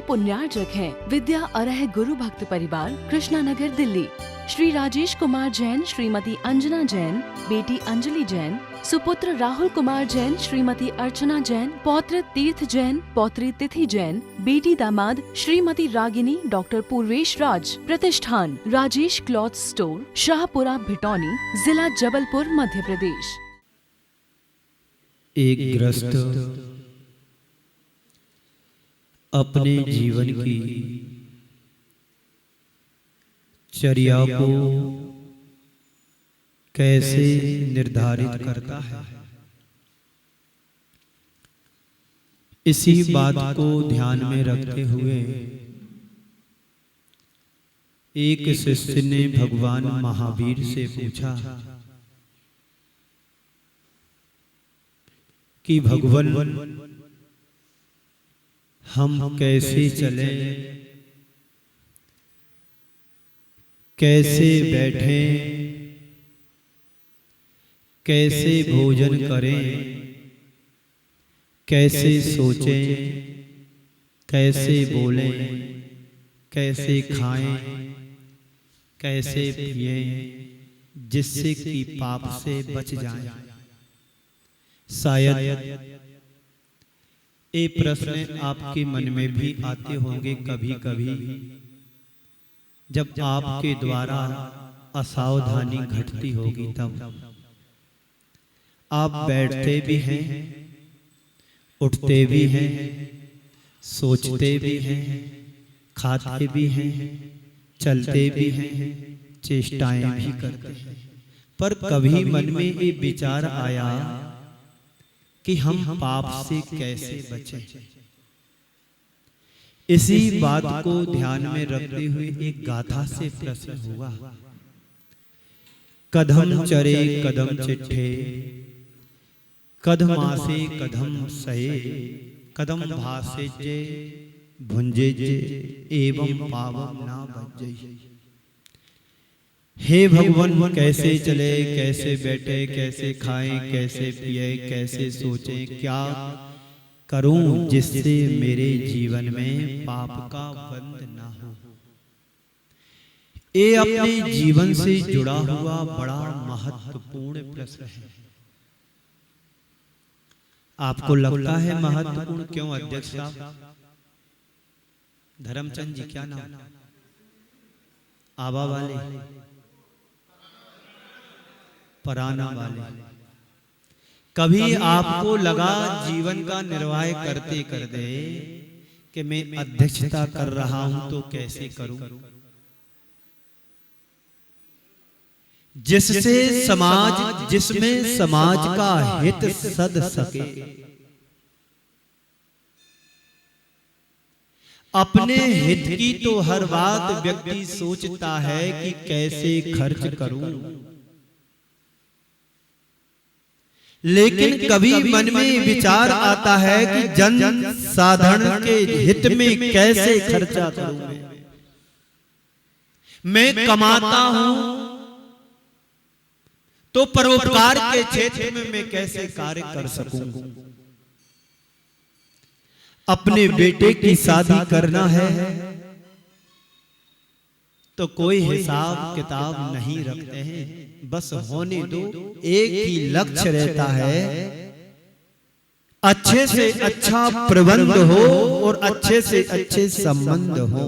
पुण्यार्जक हैं। विद्या अरह गुरु भक्त परिवार, कृष्णा नगर, दिल्ली। श्री राजेश कुमार जैन, श्रीमती अंजना जैन, बेटी अंजलि जैन, सुपुत्र राहुल कुमार जैन, श्रीमती अर्चना जैन, पौत्र तीर्थ जैन, पौत्री तिथि जैन, बेटी दामाद श्रीमती रागिनी, डॉक्टर पूर्वेश राज। प्रतिष्ठान राजेश क्लॉथ स्टोर, शाहपुरा, भिटौनी, जिला जबलपुर, मध्य प्रदेश। एक गृहस्थ अपने जीवन की चर्या को कैसे निर्धारित करता है, इसी बात को ध्यान में रखते हुए एक शिष्य ने भगवान महावीर से पूछा कि भगवान, हम कैसे चलें, कैसे बैठें, कैसे भोजन करें, कैसे सोचें, कैसे बोलें, कैसे खाएं, कैसे पिएं, जिससे कि पाप से बच जाएं। शायद ये प्रश्न आपके मन में भी आते होंगे कभी कभी, जब आपके द्वारा असावधानी घटती होगी। तब आप बैठते भी हैं, उठते भी हैं, सोचते भी हैं, खाते भी हैं, चलते भी हैं, चेष्टाएं भी करते हैं, पर कभी मन में ये विचार आया कि हम पाप से कैसे बचें। इसी बात को ध्यान में रखते हुए एक गाथा से प्रश्न हुआ। कदम चरे कदम चिट्ठे, कदमासे कदम सहे, कदम भासे जे भुंजे जे, एवं पावम ना बज्जे। हे भगवान, कैसे चले, कैसे बैठे, कैसे खाएं, कैसे पिए, कैसे सोचें, क्या करूं जिससे मेरे जीवन में पाप का बंध ना हो। ये अपने जीवन से जुड़ा हुआ बड़ा महत्वपूर्ण प्रश्न है। आपको लगता है महत्वपूर्ण क्यों अध्यक्ष साहब? धर्मचंद जी, क्या नाम? आबा वाले, पराना वाले। कभी आपको लगा जीवन का निर्वाह करते करते कि मैं अध्यक्षता कर रहा हूं तो कैसे करूं जिसमें समाज का हित सद सके। अपने हित की तो हर बात व्यक्ति सोचता है कि कैसे खर्च करूं, लेकिन कभी मन में विचार आता है कि जन साधारण के हित में कैसे खर्चा करूं। मैं कमाता हूं तो परोपकार के क्षेत्र में मैं कैसे कार्य कर सकूं। अपने बेटे की शादी करना है तो कोई हिसाब किताब नहीं रखते हैं, बस होने दो। एक ही लक्ष्य रहता है, अच्छे से अच्छा प्रबंध हो और अच्छे से अच्छे संबंध हो।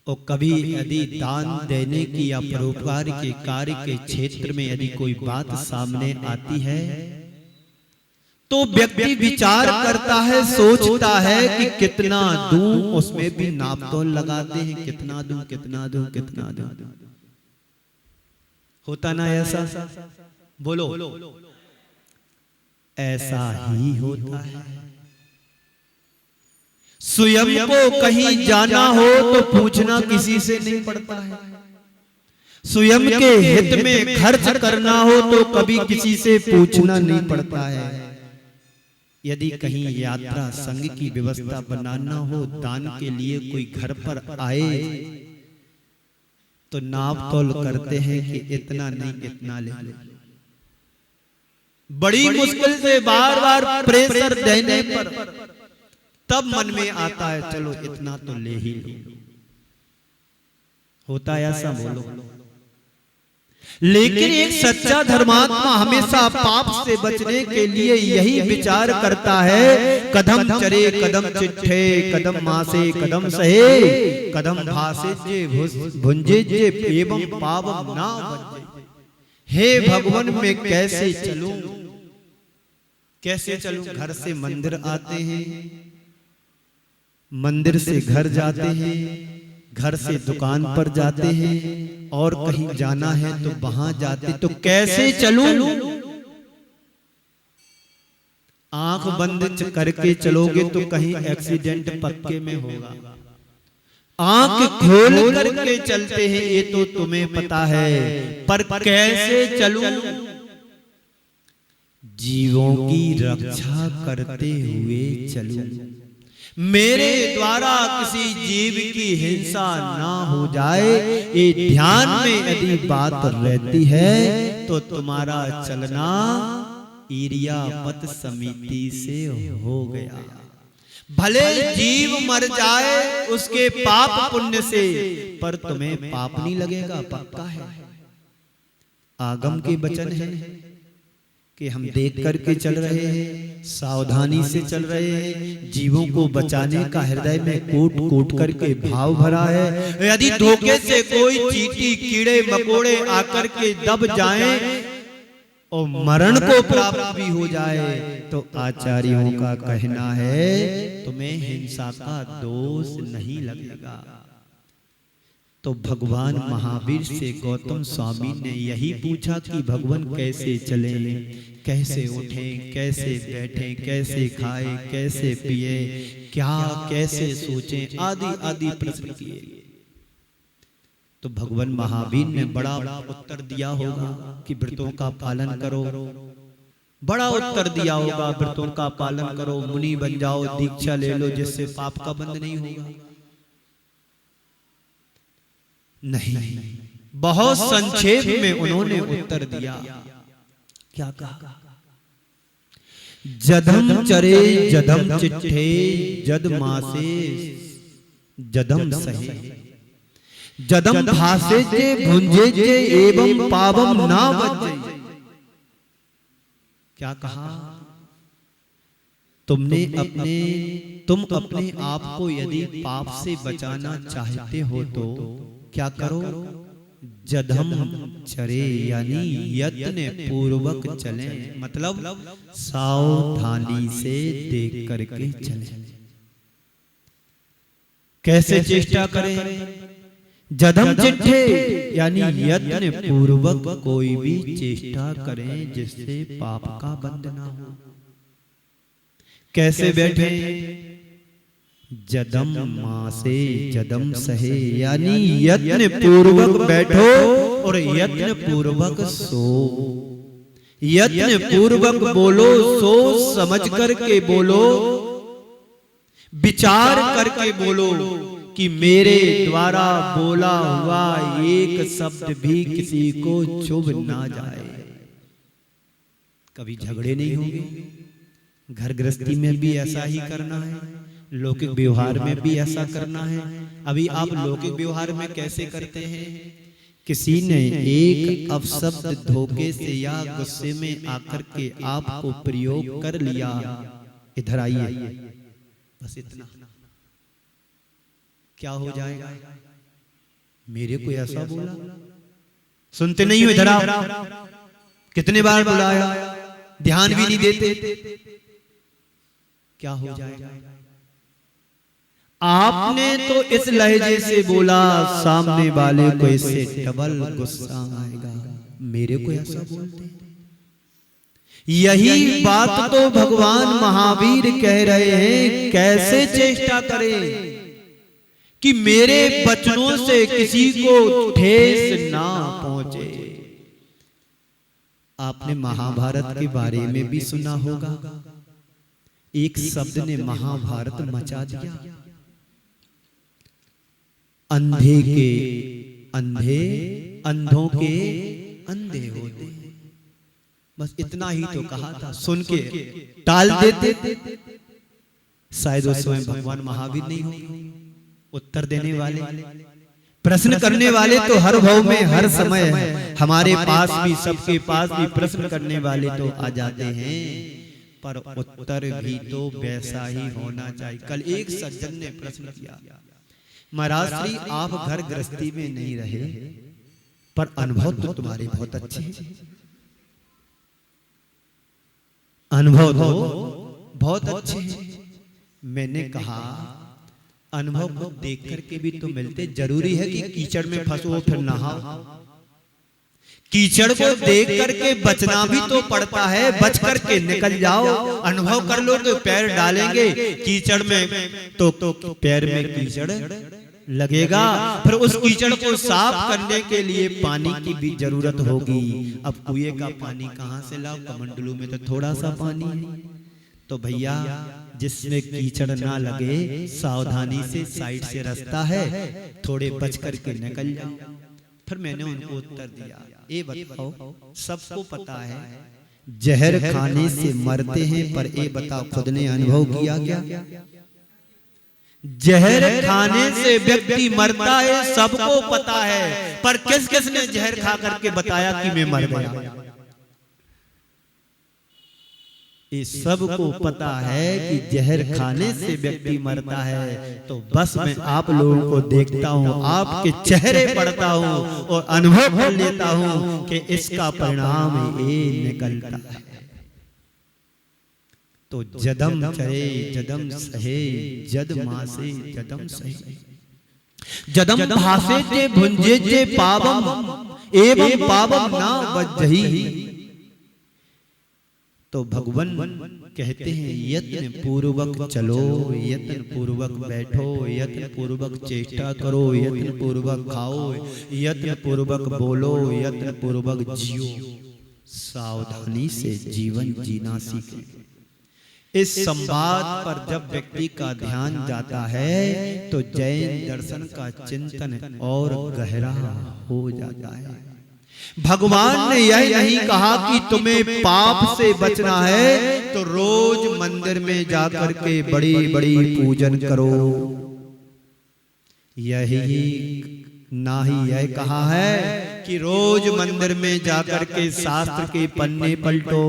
और कभी यदि दान देने की या परोपकार के कार्य के क्षेत्र में यदि कोई बात सामने आती है तो व्यक्ति विचार करता है, सोचता है कि कितना दूं, उसमें भी नापतोल लगाते हैं, कितना दूं, कितना दूं, कितना दूं। होता ना ऐसा? बोलो, ऐसा ही होता है। स्वयं को कहीं जाना हो तो पूछना किसी से नहीं पड़ता है। स्वयं के हित में खर्च करना हो तो कभी किसी से पूछना नहीं पड़ता है। यदि कहीं यात्रा संघ की व्यवस्था बनाना हो, दान के लिए कोई घर पर आए तो नाप तोल करते हैं कि इतना नहीं इतना ले लो। बड़ी मुश्किल से बार बार प्रेशर देने पर तब मन में आता है चलो इतना तो ले ही लो। होता है ऐसा? बोलो। लेकिन एक सच्चा धर्मात्मा हमेशा पाप से बचने के लिए यही विचार करता है, कदम चरे कदम चिट्ठे, कदम मासे कदम सहे, कदम भासे जे भुंजे जे एवं पावम ना बचे। हे भगवान मैं कैसे चलूं, कैसे चलूं? घर से मंदिर आते हैं, मंदिर से घर जाते हैं, घर से दुकान पर जाते हैं, और कहीं जाना है तो वहां जाते, तो कैसे चलूं? आंख बंद करके चलोगे तो कहीं एक्सीडेंट पक्के में होगा। आंख खोल करके चलते हैं ये तो तुम्हें पता है, पर कैसे चलूं? जीवों की रक्षा करते हुए चलूं, मेरे द्वारा किसी जीव की हिंसा ना हो जाए, ये ध्यान में यदि बात रहती है तो तुम्हारा चलना इरियापत समिति से हो गया। भले जीव मर जाए उसके पाप पुण्य से, पर तुम्हें पाप नहीं लगेगा, पक्का है। आगम के वचन है कि हम देख करके चल रहे हैं, सावधानी से चल रहे हैं, जीवों को बचाने का हृदय में कोट कोट करके भाव भरा है। यदि धोखे से कोई चींटी कीड़े मकोड़े आकर के दब जाएं और मरण को प्राप्त भी हो जाए, तो आचार्यों का कहना है तुम्हें हिंसा का दोष नहीं लगेगा। तो भगवान महावीर से गौतम स्वामी ने यही पूछा कि भगवान कैसे चलें, कैसे उठें, कैसे बैठें, कैसे खाएं, कैसे पिए, क्या कैसे सोचें, आदि आदि प्रश्न किए। तो भगवान महावीर ने बड़ा उत्तर दिया होगा कि व्रतों का पालन करो, बड़ा उत्तर दिया होगा, व्रतों का पालन करो, मुनि बन जाओ, दीक्षा ले लो, जिससे पाप का बंध नहीं होगा। नहीं, बहुत संक्षेप में उन्होंने उत्तर दिया। क्या कहा? जदम चरे जदम चिट्ठे, जद मासे जदम सहे, जदम भासे जे भुंजे जे एवं पावम ना बचे। क्या कहा? तुम अपने आप को यदि पाप से बचाना चाहते हो तो क्या करो? जदम चरे यानी यत्न पूर्वक चलें, मतलब सावधानी से देख करके चलें। कैसे चेष्टा करें? जदम चिट्ठे यानी यत्न पूर्वक कोई भी चेष्टा करें जिससे पाप का बंध ना हो। कैसे बैठे? जदम मासे जदम सहे यानी यत्न पूर्वक बैठो और यत्न पूर्वक सो, यत्न पूर्वक बोलो, सोच समझ करके बोलो, विचार करके बोलो कि मेरे द्वारा बोला हुआ एक शब्द भी किसी को चुभ ना जाए। कभी झगड़े नहीं होंगे, घर गृहस्थी में भी ऐसा ही करना है, लौकिक व्यवहार में भी ऐसा करना है। अभी आप लौकिक व्यवहार में कैसे करते हैं? किसी ने एक अपशब्द धोखे से या गुस्से में आकर के आपको प्रयोग कर लिया, इधर आइए, बस इतना, क्या हो जाएगा? मेरे को ऐसा बोला, सुनते नहीं हो, इधर आओ। कितने बार बुलाया, ध्यान भी नहीं देते, क्या हो जाएगा? आपने तो इस लहजे से बोला, सामने वाले को इससे डबल गुस्सा आएगा, मेरे को ऐसा बोलते। यही बात तो भगवान महावीर कह रहे हैं, कैसे चेष्टा करें कि मेरे वचनों से किसी को ठेस ना पहुंचे। आपने महाभारत के बारे में भी सुना होगा, एक शब्द ने महाभारत मचा दिया। अंधे के अंधे, अंधों के अंधे होते, बस इतना ही तो कहा था, सुन के टाल देते, शायद उस समय भगवान महावीर नहीं हो। उत्तर देने वाले, प्रश्न करने वाले तो हर भाव में हर समय है। हमारे पास भी, सबके पास भी प्रश्न करने वाले तो आ जाते हैं, पर उत्तर भी तो वैसा ही होना चाहिए। कल एक सज्जन ने प्रश्न किया, महाराज श्री आप घर गृहस्थी में नहीं रहे, पर अनुभव तो तुम्हारे बहुत अच्छे हैं, अनुभव तो बहुत अच्छे हैं। मैंने कहा अनुभव को देख करके भी तो मिलते, जरूरी है कि कीचड़ में फंसो फिर नहाओ। कीचड़ को देख करके बचना भी तो पड़ता है, बच करके निकल जाओ। अनुभव कर लो तो पैर डालेंगे कीचड़ में तो पैर में कीचड़ लगेगा, फिर उस कीचड़ को साफ करने के लिए पानी की भी जरूरत होगी। अब कुएं का पानी कहां से लाओ, कमंडलू में तो थोड़ा सा पानी है। तो भैया जिसमें कीचड़ ना लगे, सावधानी से साइड से रास्ता है, थोड़े बच करके निकल जाओ। फिर मैंने उनको उत्तर दिया, ये बताओ सबको पता है जहर खाने से मरते हैं, पर ये बताओ खुद ने अनुभव किया क्या? जहर खाने से व्यक्ति मरता है, सबको पता है, पर किस किस ने जहर खा करके बताया कि मैं मर गया? ये सबको पता है कि जहर खाने से व्यक्ति मरता है। तो बस मैं आप लोगों को देखता हूँ, आपके चेहरे पढ़ता हूँ और अनुभव कर लेता हूँ कि इसका परिणाम ये निकलता है। तो जदम चरे जदम सहे, जद मासे जदम सहे, जदम भासे जे भुंजे जे पावम एवं पावम ना बजही। तो भगवान कहते हैं यत्न पूर्वक चलो, यत्न पूर्वक बैठो, यत्न पूर्वक चेष्टा करो, यत्न पूर्वक खाओ, यत्न पूर्वक बोलो, यत्न पूर्वक जियो, सावधानी से जीवन जीना सीखें। इस संवाद पर जब व्यक्ति का ध्यान जाता है तो जैन दर्शन का चिंतन और गहरा हो जाता है। भगवान ने यह नहीं कहा कि तुम्हें पाप से बचना है तो रोज मंदिर में जाकर के बड़ी बड़ी पूजन करो, यही ना ही यह कहा है कि रोज मंदिर में जाकर के शास्त्र के पन्ने पलटो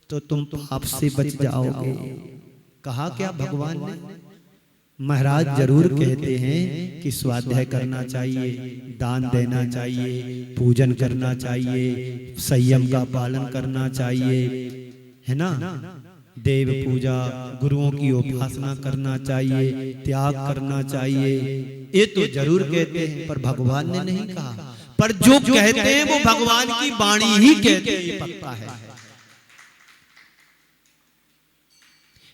तो तुम पाप से बच जाओगे। कहा क्या भगवान ने? महाराज जरूर कहते हैं कि स्वाध्याय करना चाहिए, दान देना चाहिए, पूजन करना चाहिए, संयम का पालन करना चाहिए, है ना, देव पूजा, गुरुओं की उपासना करना चाहिए, त्याग करना चाहिए, ये तो जरूर कहते हैं, पर भगवान ने नहीं कहा। पर जो कहते हैं वो भगवान की वाणी ही कहते हैं, ये पक्का है।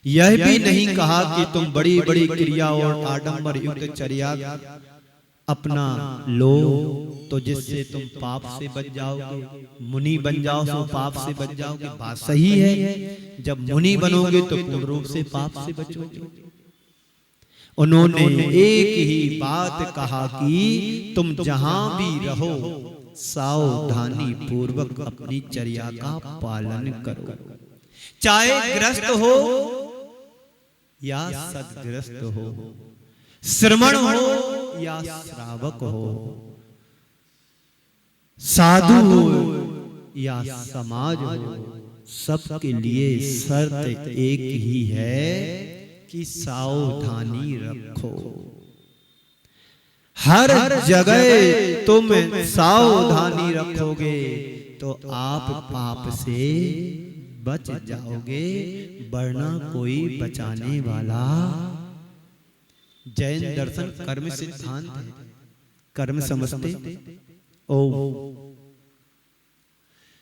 यह भी नहीं कहा कि तुम बड़ी बड़ी क्रिया और आडंबर युक्त चर्या अपना लो तो जिससे तुम पाप से बच जाओगे, मुनि बन जाओ तो पाप से बच जाओगे। बात सही है, जब मुनि बनोगे तो पूर्ण रूप से पाप से बचोगे। उन्होंने एक ही बात कहा कि तुम जहां भी रहो सावधानी पूर्वक अपनी चर्या का पालन करो, चाहे ग्रस्त हो या सदग्रस्त हो, श्रमण हो या श्रावक हो, साधु हो या समाज हो, सबके लिए शर्त एक ही है कि सावधानी रखो। हर जगह तुम सावधानी रखोगे तो आप पाप से बच जाओगे, वरना कोई बचाने वाला। जैन दर्शन कर्म सिद्धांत है, कर्म समझते ओ।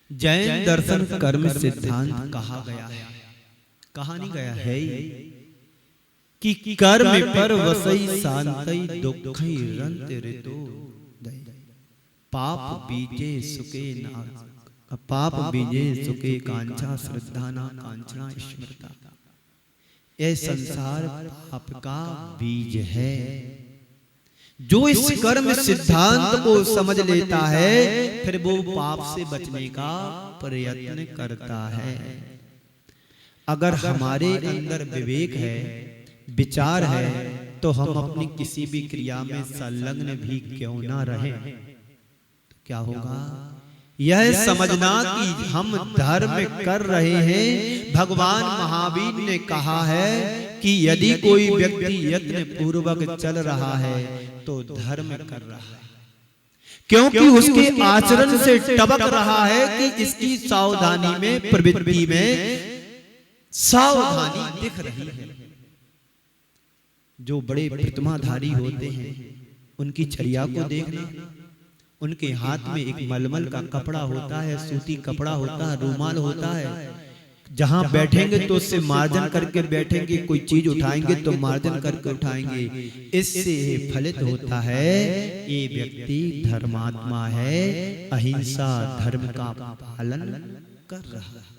जैन दर्शन कर्म सिद्धांत कहा गया है, कहा नहीं गया है कि कर्म पर वसई शांतई दुखई रंत ऋतु, पाप बीजे सुखे ना, पाप बीजे सुखे कांचा श्रद्धा ना कांचना स्मृता। यह संसार पाप का बीज है। जो इस कर्म सिद्धांत को समझ लेता है फिर वो पाप से बचने का प्रयत्न करता है। अगर हमारे अंदर विवेक है, विचार है, तो हम अपनी किसी भी क्रिया में संलग्न भी क्यों ना रहें, तो क्या होगा? यह समझना कि हम धर्म कर रहे हैं। भगवान महावीर ने कहा है कि यदि कोई व्यक्ति यत्न पूर्वक चल रहा है तो धर्म कर रहा है, क्योंकि उसके आचरण से टपक रहा है कि इसकी सावधानी में, प्रवृत्ति में सावधानी दिख रही है। जो बड़े प्रतिमाधारी होते हैं उनकी चर्या को देखना, उनके हाथ में एक मलमल का कपड़ा होता है, सूती कपड़ा होता है, रूमाल होता है। जहां बैठेंगे तो उससे मार्जन करके बैठेंगे, कोई चीज उठाएंगे तो मार्जन करके उठाएंगे। इससे फलित होता है ये व्यक्ति धर्मात्मा है, अहिंसा धर्म का पालन कर रहा है।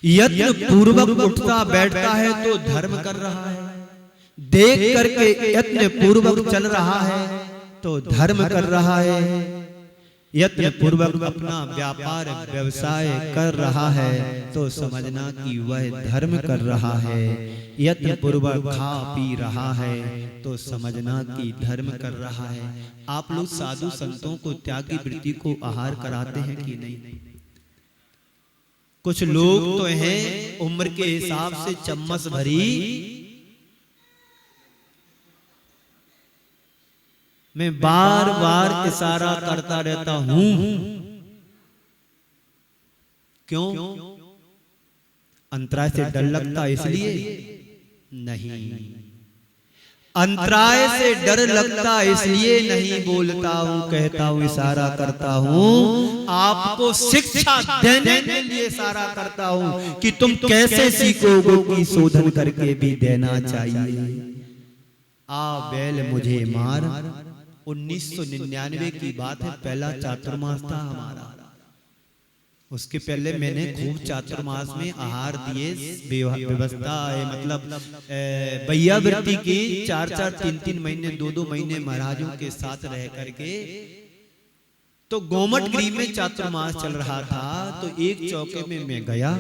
यत्न पूर्वक उठता बैठता है तो धर्म कर रहा है, देख करके यत्न पूर्वक चल रहा है तो धर्म कर रहा है, यत्न पूर्वक अपना व्यापार व्यवसाय कर रहा है तो समझना कि वह धर्म कर रहा है, यत्न पूर्वक खा पी रहा है तो समझना कि धर्म कर रहा है। आप लोग साधु संतों को त्याग की वृत्ति को आहार कराते हैं कि नहीं? कुछ लोग तो हैं उम्र के हिसाब से चम्मच भरी मैं बार बार इशारा करता रहता हूं। क्यों? अंतराय से डर लगता इसलिए नहीं, अंतराय से डर लगता इसलिए नहीं बोलता हूं, कहता हूं, इशारा करता हूं। आपको शिक्षा देने के लिए इशारा करता हूं कि तुम कैसे सीखोगे कि शोधन करके भी देना चाहिए। आ बैल मुझे मार 1999 की बात है, पहला चातुर्मास था हमारा। उसके पहले मैंने खूब चातुर्मास में आहार दिए, व्यवस्था है, मतलब भैया वृत्ति की 4-4, 3-3 महीने, 2-2 महीने महाराजों के साथ रह करके। तो गोमट गिरी में चातुर्मास चल रहा था, तो एक चौके में मैं गया।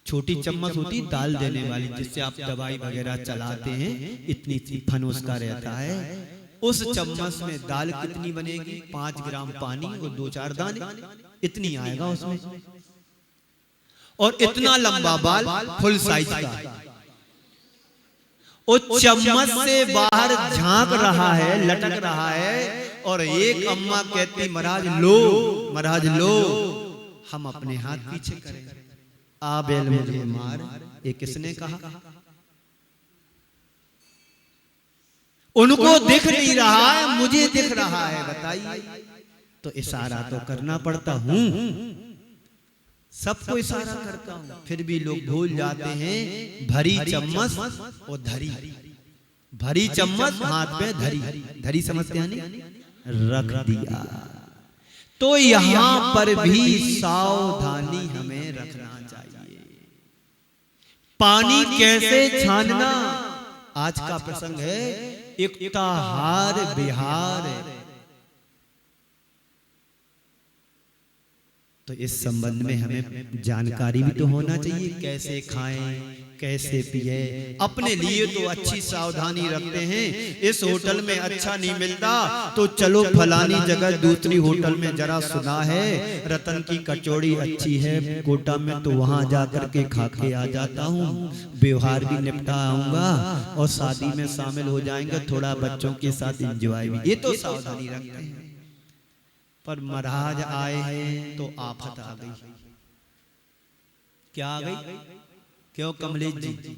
छोटी चम्मच होती दाल देने वाली, जिससे आप दवाई वगैरह चलाते हैं, इतनी फन उसका रहता है। उस चम्मच में दाल कितनी बनेगी? 5 ग्राम पानी और 2-4 दाने, इतनी आएगा उसमें। और इतना लंबा बाल, फुल साइज का। उस चम्मच से बाहर झांक रहा है, लटक रहा है। और एक अम्मा कहती, महाराज लो, महाराज लो, हम अपने हाथ पीछे करें। आ बैल मुझे मार, ये किसने कहा? उनको दिख नहीं रहा है, मुझे दिख रहा है, बताइए। तो इशारा तो करना पड़ता हूं, सबको इशारा करता हूं, फिर भी लोग भूल जाते हैं। भरी चम्मच और धरी, भरी चम्मच हाथ पे धरी, धरी समझते हैं नहीं? रख दिया। तो यहां पर भी सावधानी हमें रखना चाहिए। पानी कैसे छानना आज का प्रसंग है। युक्ताहार विहार, तो इस संबंध में हमें जानकारी भी तो होना चाहिए। कैसे खाएं, कैसे पिए। अपने लिए तो अच्छी सावधानी रखते हैं। इस होटल में अच्छा नहीं मिलता तो चलो फलानी जगह दूसरी होटल में, जरा सुना है रतन की कचौड़ी अच्छी है कोटा में, तो वहां जाकर के खा के आ जाता हूँ, व्यवहार भी निपटा आऊंगा और शादी में शामिल हो जाएंगे, थोड़ा बच्चों के साथ एंजॉय भी। ये तो सावधानी रखते हैं। पर महाराज आए हैं तो आफत आ गई। क्या आ गई? क्यों कमलेश जी?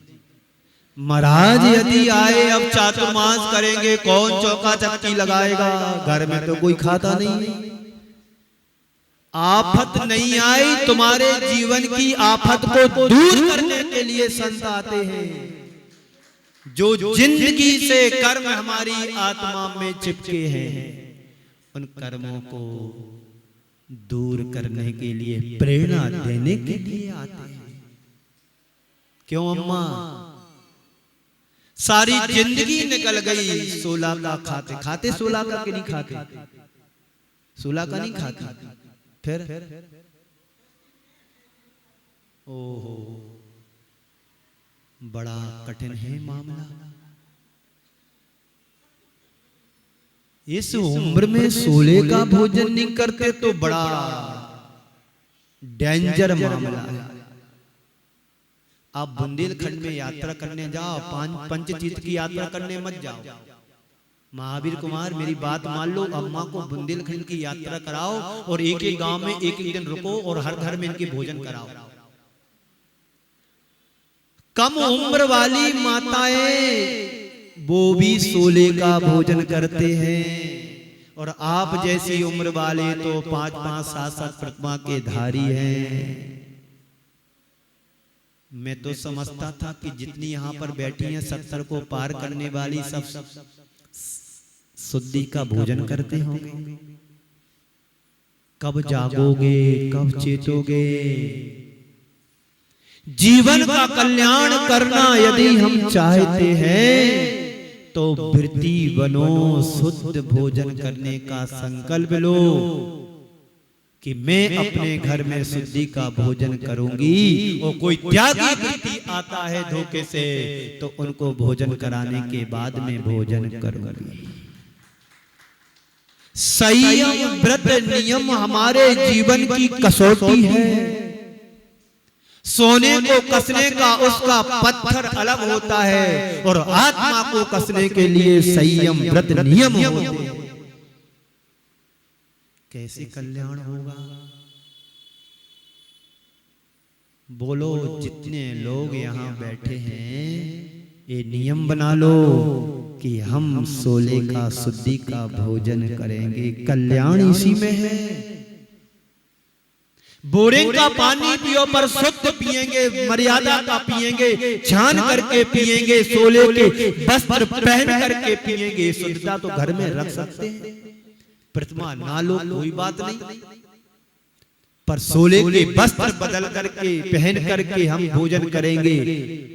महाराज यदि आए, अब चातुर्मास करेंगे, कौन चौका चक्की लगाएगा? घर में तो कोई खाता नहीं। आफत नहीं आई, तुम्हारे जीवन की आफत को दूर करने के लिए संत आते हैं। जो जिंदगी से कर्म हमारी आत्मा में चिपके हैं, उन कर्मों को दूर करने के लिए, प्रेरणा देने के लिए आते हैं। क्यों अम्मा? सारी जिंदगी निकल गई 16 का खाते खाते, 16 का कि नहीं खाते? 16 का नहीं खाते। फिर ओहो, बड़ा कठिन है मामला। इस उम्र में 16 का भोजन नहीं करते तो बड़ा डेंजर मामला है। आप बुंदेलखंड में यात्रा करने जाओ, पंचतीर्थ की यात्रा करने मत जाओ। महावीर कुमार मेरी बात मान लो, अम्मा को बुंदेलखंड की यात्रा कराओ और एक एक गांव में एक एक दिन रुको और हर घर में इनके भोजन कराओ। कम उम्र वाली माताएं वो भी 16 का भोजन करते हैं, और आप जैसी उम्र वाले तो 5-5, 7-7 प्रतिमा के धारी हैं। मैं तो समझता था कि जितनी यहाँ पर बैठी हैं 70 को पार करने वाली सब शुद्धि का भोजन करते होंगे। कब जागोगे, कब चेतोगे? जीवन का कल्याण करना यदि हम चाहते हैं तो वृत्ति बनो, शुद्ध भोजन करने का संकल्प लो कि मैं अपने घर में शुद्धि का भोजन करूंगी। और कोई त्यागी वृत्ति आता है धोखे से तो उनको भोजन कराने के बाद में भोजन करूंगी। संयम व्रत नियम हमारे जीवन की कसौटी है। सोने को कसने का उसका पत्थर अलग होता है और आत्मा को कसने के लिए संयम व्रत नियम होते हैं। कैसे कल्याण होगा? बोलो, जितने लोग यहाँ बैठे हैं ये नियम बना लो कि हम 16 का शुद्धि का भोजन करेंगे। कल्याण इसी में है। बोरिंग का पानी पियो पर शुद्ध पिएंगे, मर्यादा का पिएंगे, छान करके पिएंगे, 16 के वस्त्र पहन करके पिएंगे। शुद्धता तो घर में रख सकते हैं, प्रतिमा ना लो कोई बात नहीं, पर 16 के वस्त्र बदल करके पहन करके हम भोजन करेंगे।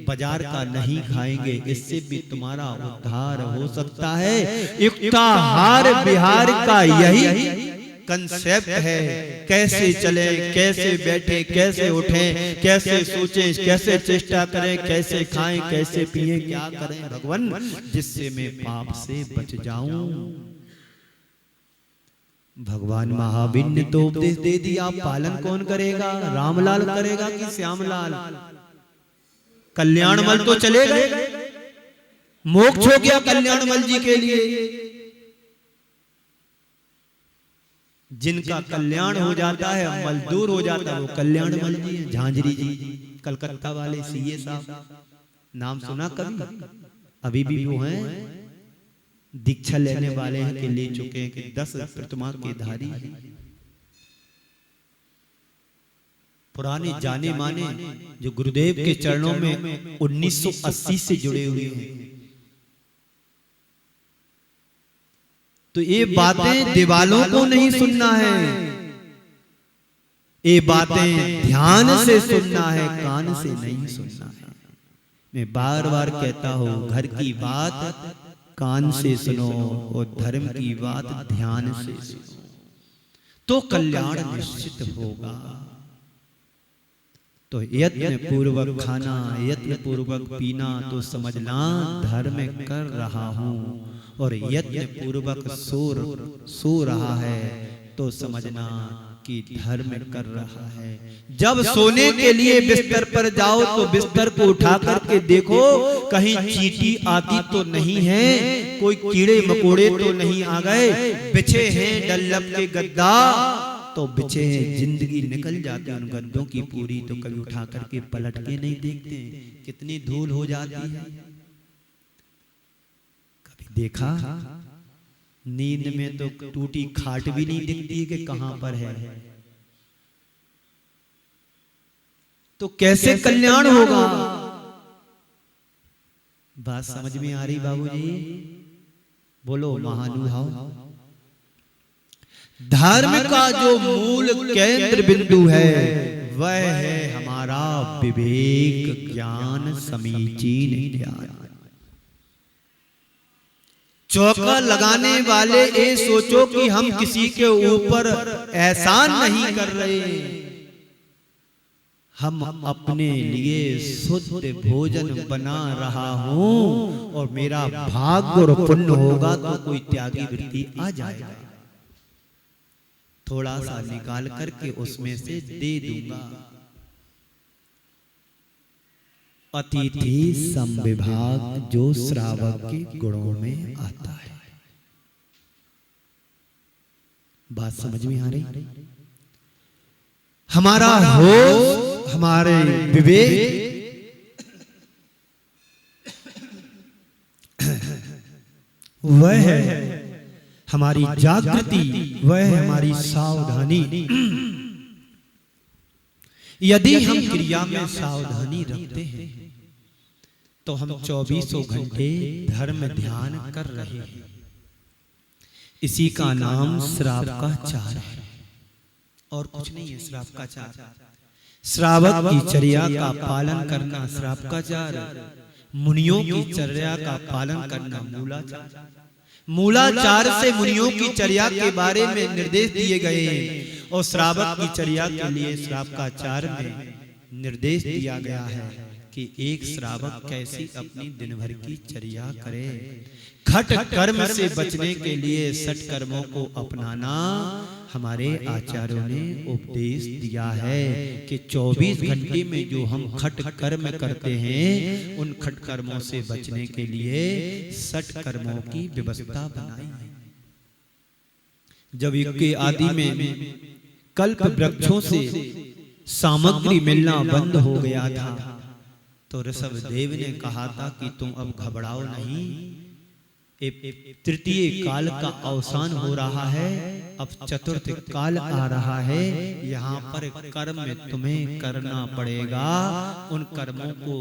बाजार का नहीं खाएंगे, इससे भी तुम्हारा उद्धार हो सकता है। युक्ताहार विहार का यही कंसेप्ट है। कैसे चले, कैसे बैठे, कैसे उठे, कैसे सोचें, कैसे चेष्टा करें, कैसे खाएं, कैसे पिएं, क्या करें भगवान जिससे मैं पाप से बच जाऊं। भगवान महावीर ने तो उपदेश दे दिया, पालन कौन करेगा? रामलाल करेगा कि श्यामलाल? कल्याणमल तो चले गए, मोक्ष हो गया कल्याणमल जी के लिए। जिनका कल्याण हो जाता है, अमल दूर हो जाता है, वो कल्याणमल जी हैं। झांझरी जी, कलकत्ता वाले सीए साहब, नाम सुना कभी? अभी भी वो हैं, दीक्षा लेने वाले हैं कि ले चुके हैं कि 10 प्रतिमा के धारी। पुराने जाने माने जो गुरुदेव के चरणों में 1980 से जुड़े हुए हैं। तो ये बातें दीवालों को नहीं सुनना है, ये बातें ध्यान से सुनना है, कान से नहीं सुनना है। मैं बार बार कहता हूं, घर की बात कान से सुनो और धर्म की बात ध्यान से सुनो, तो कल्याण निश्चित होगा। तो यत्न पूर्वक खाना, यत्न पूर्वक पीना तो समझना धर्म कर रहा हूं, और यत्न पूर्वक सो रहा है तो समझना कि धर्म कर रहा है। जब सोने के लिए बिस्तर पर जाओ तो बिस्तर को उठा करके देखो कहीं चींटी आती तो नहीं है, कोई कीड़े मकोड़े तो नहीं आ गए। बिछे हैं डल्लब के गद्दा तो बिछे हैं, जिंदगी निकल जाती है उन गद्दों की पूरी, तो कभी उठा करके पलट के नहीं देखते कितनी धूल हो जाती है। कभी देखा नींद में तो टूटी खाट भी नहीं दिखती कि कहां पर है। तो कैसे कल्याण होगा? बात समझ में आ रही बाबूजी? बोलो महानुभाव। धर्म का जो मूल केंद्र बिंदु है वह है हमारा विवेक, ज्ञान, समीचीन ज्ञान। चौका लगाने वाले ये सोचो कि हम किसी के ऊपर एहसान नहीं कर रहे, हम अपने लिए शुद्ध भोजन बना रहा हूं और मेरा भाग्य और पुण्य होगा तो कोई त्यागी वृत्ति आ जाएगा, थोड़ा सा निकाल करके उसमें से दे दूंगा। अतिथि संविभाग जो श्रावक के गुणों में आता है। बात समझ में आ रही? हमारा होश, हमारे विवेक वह है हमारी जागृति, वह है हमारी सावधानी। यदि हम क्रिया में सावधानी रखते हैं तो हम 24 घंटे धर्म ध्यान कर रहे हैं। इसी का नाम श्रावकाचार है और कुछ नहीं है। श्रावकाचार, श्रावक की चर्या का पालन करना श्रावकाचार, मुनियों की चर्या का पालन करना मूलाचार। मूलाचार से मुनियों की चर्या के बारे में निर्देश दिए गए और श्रावक की चर्या के लिए श्रावकाचार में निर्देश दिया गया है कि एक श्रावक कैसी अपनी दिन भर की चर्या करे। खट कर्म से बचने के लिए सठ कर्मों को अपनाना हमारे आचार्यों ने उपदेश दिया है कि 24 घंटे में जो हम खट कर्म करते हैं उन खट कर्मों से बचने के लिए सठ कर्मों की व्यवस्था बनाई है। जब युग के आदि में कल्प वृक्षों से सामग्री मिलना बंद हो गया था तो ऋषभदेव ने कहा था कि तुम अब घबराओ नहीं, तृतीय काल का अवसान हो रहा है, अब चतुर्थ काल आ रहा है। यहाँ पर कर्म तुम्हें करना पड़ेगा। उन कर्मों को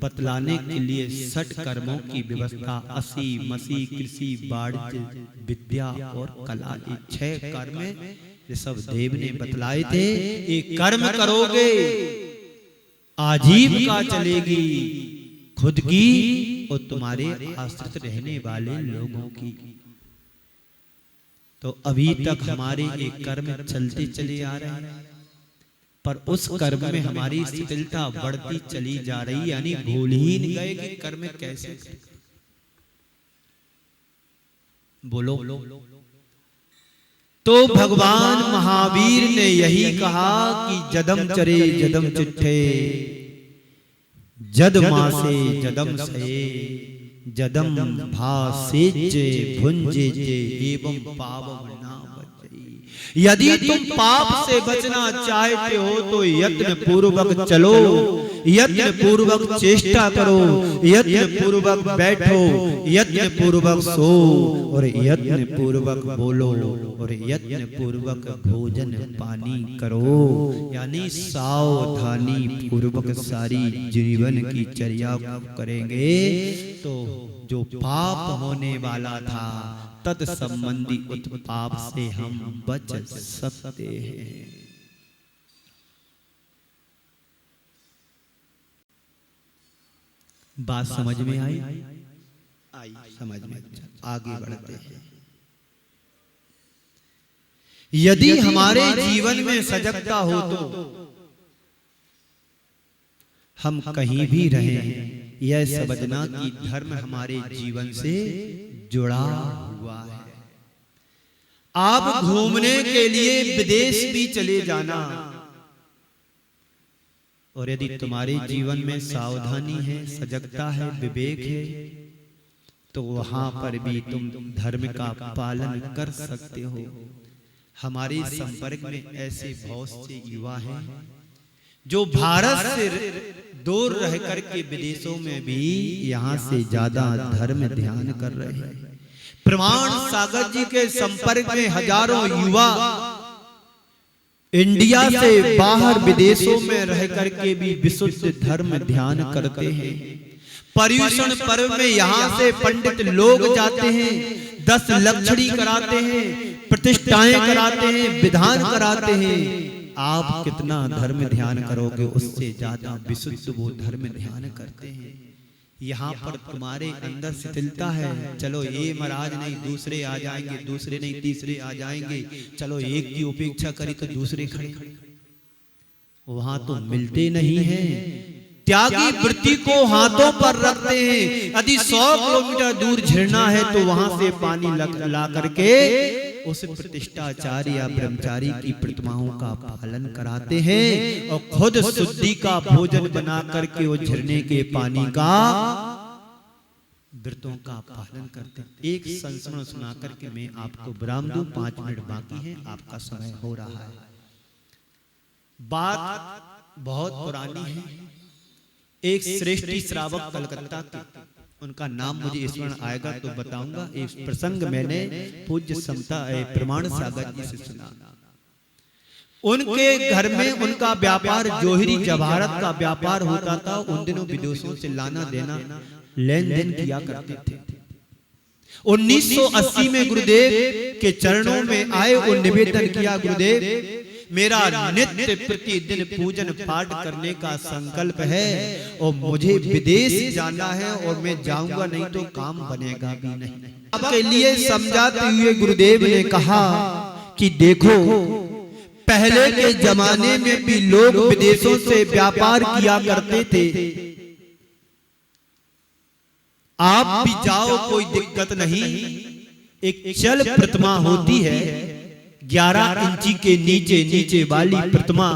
बतलाने के लिए 60 कर्मों की व्यवस्था, असी मसी कृषि वाणिज्य विद्या और कला, 6 कर्म ऋषभदेव ने बतलाए थे। एक कर्म करोगे आजीविका चलेगी, खुद की और तुम्हारे आश्रित रहने वाले लोगों की। तो अभी तक हमारे एक कर्म चलते चले आ रहे हैं, पर उस कर्म में हमारी शिथिलता बढ़ती चली जा रही, यानी भूल ही नहीं गए कि कर्म कैसे। बोलो। तो भगवान महावीर ने यही कहा कि जदम चरे जदम चिट्ठे, जद मासे जदम से, जदम भासेजे भुंजेजे एवं पावम ना बचई। यदि तुम पाप से बचना चाहते हो तो यत्न पूर्वक चलो, यत्न पूर्वक चेष्टा करो, यत्न पूर्वक बैठो, यत्न पूर्वक सो और यत्न पूर्वक बोलो और यत्न पूर्वक भोजन पानी करो। यानी सावधानी पूर्वक सारी जीवन की चर्या करेंगे तो जो पाप होने वाला था तत्संबंधी उत्पाप से हम बच सकते हैं। बात समझ में आई? समझ में। आगे बढ़ते हैं। यदि हमारे जीवन में सजगता हो तो हम कहीं भी रहें, यह समझना कि धर्म हमारे जीवन से जुड़ा हुआ है। आप घूमने के लिए विदेश भी चले जाना, और यदि तुम्हारे जीवन में सावधानी है, सजगता है, विवेक है, तो वहां पर भी तुम धर्म का पालन कर सकते हो। हमारे संपर्क में ऐसे बहुत से युवा हैं जो भारत से दूर रह करके विदेशों में भी यहाँ से ज्यादा धर्म ध्यान कर रहे हैं। प्रमाण सागर जी के संपर्क में हजारों युवा इंडिया से बाहर विदेशों में रह करके भी विशुद्ध धर्म ध्यान करते हैं। पर्युषण पर्व में यहाँ से पंडित लोग जाते हैं, 10 लक्षणी कराते हैं, प्रतिष्ठाएं कराते हैं, विधान कराते हैं। आप कितना धर्म ध्यान करोगे, उससे ज्यादा विशुद्ध वो धर्म ध्यान करते हैं। यहाँ पर तुम्हारे अंदर शिथिलता है, चलो ये महाराज नहीं दूसरे आ जाएंगे, दूसरे नहीं तीसरे आ जाएंगे, चलो एक की उपेक्षा करी तो दूसरे खड़े। वहां तो मिलते नहीं हैं। त्यागी वृत्ति को हाथों पर रखते हैं। यदि 100 किलोमीटर दूर झरना है तो वहां से पानी ला करके उस प्रतिष्ठाचार्य या ब्रह्मचारी की प्रतिमाओं का पालन कराते हैं और खुद शुद्धि का भोजन बना करके वो झरने के पानी का व्रतों का पालन करते हैं। एक संस्मरण सुना करके मैं आपको विराम दूं, 5 मिनट बाकी है, आपका समय हो रहा है। बात बहुत पुरानी है। एक श्रेष्ठी श्रावक कलकत्ता के, उनका नाम मुझे स्मरण आएगा तो बताऊंगा। एक प्रसंग मैंने पूज्य समता प्रमाण सागर जी से सुना। उनके घर में उनका व्यापार जोहरी जवाहरत का व्यापार होता था। उन दिनों विदेशों से लाना देना लेन देन किया करते थे। 1980 में गुरुदेव के चरणों में आए और निवेदन किया, गुरुदेव मेरा नित्य प्रतिदिन पूजन पाठ करने का संकल्प है और मुझे विदेश जाना है और मैं जाऊंगा नहीं तो काम बनेगा भी नहीं। आपके लिए समझाते हुए गुरुदेव ने कहा कि देखो, पहले के जमाने में भी लोग विदेशों से व्यापार किया करते थे। आप भी जाओ, कोई दिक्कत नहीं। एक चल प्रतिमा होती है 11 इंची के नीचे वाली प्रतिमा।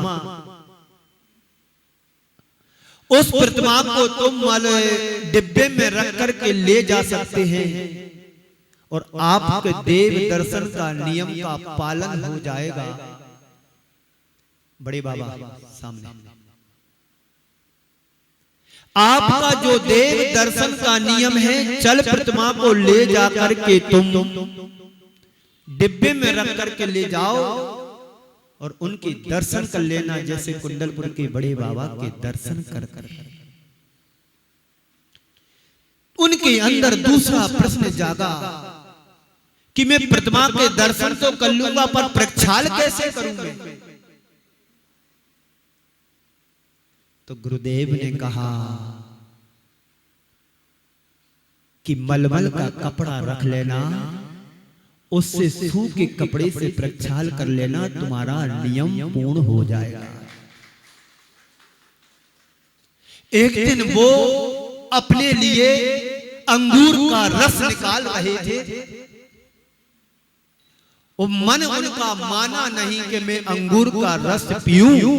उस प्रतिमा को तुम डिब्बे में रख करके ले जा सकते हैं और आपके देव दर्शन का नियम का पालन हो जाएगा। बड़े बाबा सामने, आपका जो देव दर्शन का नियम है, चल प्रतिमा को ले जाकर के तुम डिब्बे में रख करके ले जाओ और उनके दर्शन कर लेना, जैसे कुंडलपुर के बड़े बाबा के दर्शन कर कर। उनके अंदर दूसरा प्रश्न जागा कि मैं प्रतिमा के दर्शन तो कर लूंगा पर प्रक्षाल कैसे करूंगा? तो गुरुदेव ने कहा कि मलमल का कपड़ा रख लेना, उससे सूखे कपड़े से प्रक्षाल कर लेना, तुम्हारा नियम पूर्ण हो जाएगा। एक दिन वो अपने लिए अंगूर का रस निकाल रहे थे। वो मन उनका माना नहीं कि मैं अंगूर का रस पीऊं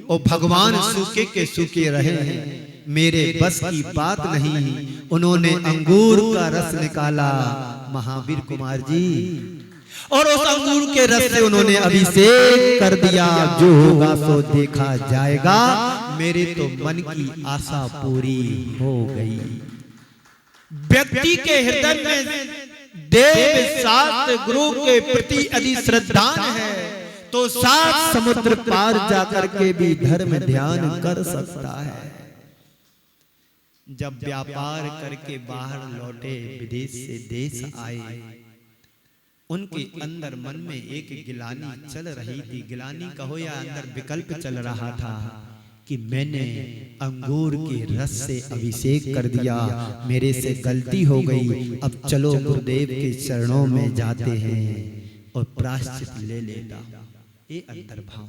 और भगवान सूखे के सूखे रहे हैं, मेरे बस की बात नहीं। उन्होंने अंगूर का रस निकाला महावीर कुमार जी, और उस अंगूर के रस से उन्होंने अभिषेक कर दिया। जो होगा सो देखा जाएगा। मेरे तो मन की आशा पूरी हो गई। व्यक्ति के हृदय में देव शास्त्र गुरु के प्रति यदि श्रद्धा है तो 7 समुद्र पार जाकर के भी धर्म ध्यान कर सकता है। जब व्यापार करके बाहर लौटे, विदेश से देश आए, उनके अंदर मन में एक गिलानी चल रही थी। गिलानी कहो या अंदर विकल्प चल रहा था कि मैंने अंगूर के रस से अभिषेक कर दिया, मेरे से गलती हो गई। अब चलो गुरुदेव के चरणों में जाते हैं और प्रायश्चित ले लेता। ये अंतर्भाव।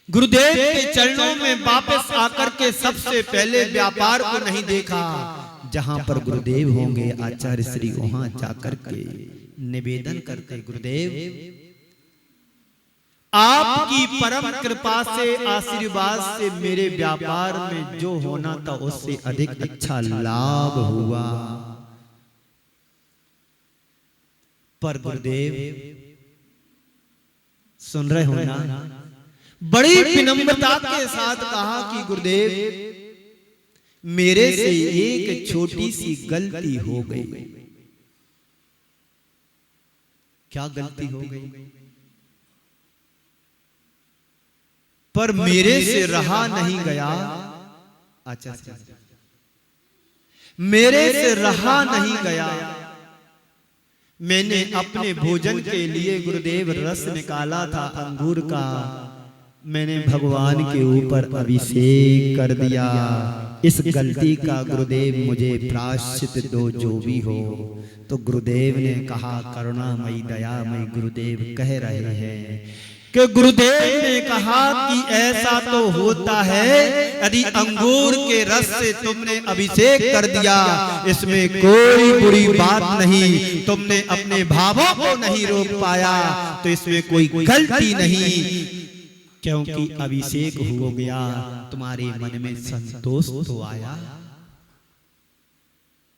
गुरुदेव के चरणों में वापस आकर के सबसे पहले व्यापार को नहीं देखा। जहां पर गुरुदेव होंगे आचार्य श्री, वहां जाकर के निवेदन करते, गुरुदेव आपकी परम कृपा से, आशीर्वाद से मेरे व्यापार में जो होना था उससे अधिक अच्छा लाभ हुआ। पर गुरुदेव सुन रहे हो ना? बड़ी विनम्रता के साथ कहा कि गुरुदेव मेरे से एक छोटी सी गलती हो गई। क्या गलती हो गई? पर मेरे से रहा नहीं गया। अच्छा, मेरे से रहा नहीं गया। मैंने अपने भोजन के लिए गुरुदेव रस निकाला था अंगूर का, मैंने भगवान के ऊपर अभिषेक कर दिया। इस गलती का गुरुदेव मुझे प्रायश्चित दो, जो भी हो। तो गुरुदेव ने कहा, करुणामयी दयामयी गुरुदेव कह रहे हैं कि गुरुदेव ने कहा कि ऐसा तो होता है यदि अंगूर के रस से तुमने अभिषेक कर दिया, इसमें कोई बुरी बात नहीं, तुमने अपने भावों को नहीं रोक पाया तो इसमें कोई गलती नहीं, क्योंकि अभिषेक हो गया, तुम्हारे मन में संतोष तो आया।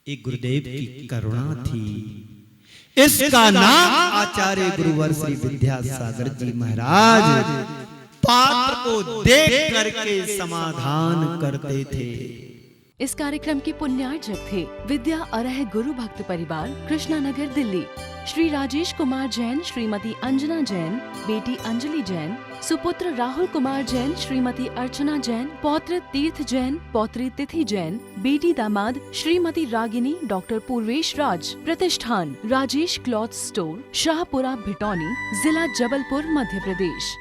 एक गुरुदेव की करुणा थी। इसका नाम आचार्य गुरुवर श्री विद्यासागर जी महाराज पात्र को देख करके समाधान करते थे। इस कार्यक्रम के पुण्यार्चक थे विद्या अरह गुरु भक्त परिवार, कृष्णानगर, दिल्ली। श्री राजेश कुमार जैन, श्रीमती अंजना जैन, बेटी अंजलि जैन, सुपुत्र राहुल कुमार जैन, श्रीमती अर्चना जैन, पौत्र तीर्थ जैन, पौत्री तिथि जैन, बेटी दामाद श्रीमती रागिनी, डॉक्टर पूर्वेश राज। प्रतिष्ठान राजेश क्लॉथ स्टोर, शाहपुरा, भिटौनी, जिला जबलपुर, मध्य प्रदेश।